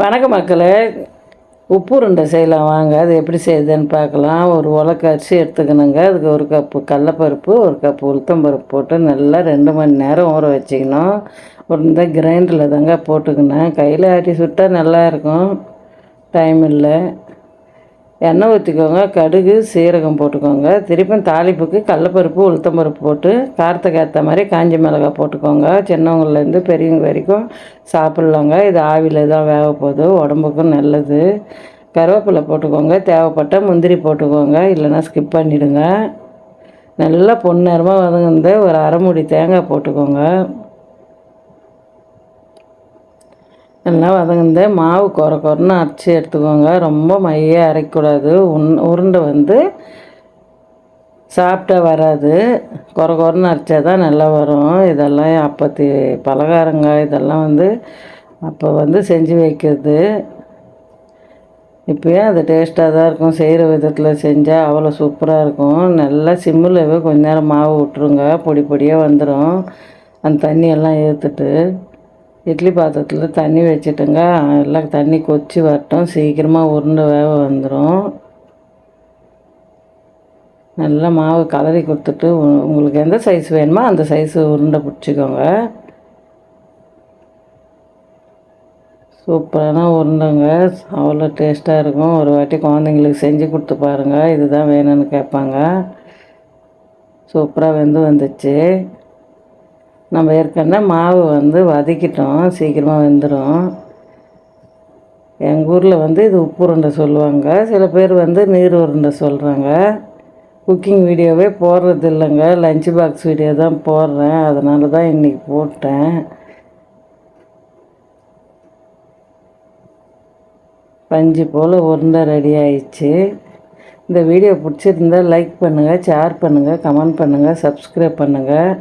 வணக்கம் மக்களே. உப்பு உருண்டை செய்யலாம் வாங்க. அது எப்படி செய்யுதுன்னு பார்க்கலாம். ஒரு உலக்கு அரிசி எடுத்துக்கணுங்க. அதுக்கு ஒரு கப்பு கடலப்பருப்பு, ஒரு கப்பு உளுத்தம்பருப்பு போட்டு நல்லா 2 மணி நேரம் ஊற வச்சிக்கணும். இந்த கிரைண்டரில் தாங்க போட்டுக்கினேன். கையில் ஆட்டி சுட்டால் நல்லாயிருக்கும். டைம் இல்லை. எண்ணெய் ஊற்றிக்கோங்க. கடுகு சீரகம் போட்டுக்கோங்க. திருப்பியும் தாளிப்புக்கு கடலப்பருப்பு உளுத்தம்பருப்பு போட்டு காரத்துக்கு ஏற்ற மாதிரி காஞ்ச மிளகாய் போட்டுக்கோங்க. சின்னவங்கலேருந்து பெரியவங்க வரைக்கும் சாப்பிட்லாங்க. இது ஆவியில் தான் வேக போகுது, உடம்புக்கும் நல்லது. கருவேப்பிலை போட்டுக்கோங்க. தேவைப்பட்ட முந்திரி போட்டுக்கோங்க, இல்லைன்னா ஸ்கிப் பண்ணிவிடுங்க. நல்லா பொன்னிறமாக வதங்குந்து ஒரு அரை மூடி தேங்காய் போட்டுக்கோங்க. எல்லாம் வதங்குந்த மாவு குறன்னு அரைச்சி எடுத்துக்கோங்க. ரொம்ப மையாக அரைக்கக்கூடாது. உருண்டை சாப்பிட்டா வராது. குறன்னு அரைச்சா தான் நல்லா வரும். இதெல்லாம் அப்பத்தி பலகாரங்க. இதெல்லாம் அப்போ செஞ்சு வைக்கிறது. இப்போயே அது டேஸ்ட்டாக தான் இருக்கும். செய்கிற விதத்தில் செஞ்சால் அவ்வளோ சூப்பராக இருக்கும். நல்லா சிம்மில் கொஞ்ச நேரம் மாவு விட்ருங்க. பொடி பொடியாக வந்துடும். அந்த தண்ணியெல்லாம் ஏற்றுட்டு இட்லி பாத்திரத்தில் தண்ணி வச்சுட்டுங்க. எல்லாம் தண்ணி கொச்சி வரட்டும். சீக்கிரமாக உருண்டை வேக வந்துடும். நல்லா மாவு கலரி கொடுத்துட்டு உங்களுக்கு எந்த சைஸ் வேணுமோ அந்த சைஸு உருண்டை பிடிச்சிக்கோங்க. சூப்பரான உருண்டைங்க. அவ்வளோ டேஸ்ட்டாக இருக்கும். ஒரு வாட்டி குழந்தைங்களுக்கு செஞ்சு கொடுத்து பாருங்கள். இதுதான் வேணும்னு கேட்பாங்க. சூப்பராக வந்துச்சு. நம்ம ஏற்கனவே மாவு வதக்கிட்டோம். சீக்கிரமாக வெந்துடும். எங்கள் ஊரில் இது உப்பு உருண்டை சொல்லுவாங்க. சில பேர் நீர் உருண்டை சொல்கிறாங்க. குக்கிங் வீடியோவே போடுறது இல்லைங்க. லஞ்ச் பாக்ஸ் வீடியோ தான் போடுறேன். அதனால தான் இன்றைக்கி போட்டேன். பஞ்சு போல் உருண்டை ரெடி ஆயிடுச்சு. இந்த வீடியோ பிடிச்சிருந்தால் லைக் பண்ணுங்கள், ஷேர் பண்ணுங்கள், கமெண்ட் பண்ணுங்கள், சப்ஸ்கிரைப் பண்ணுங்கள்.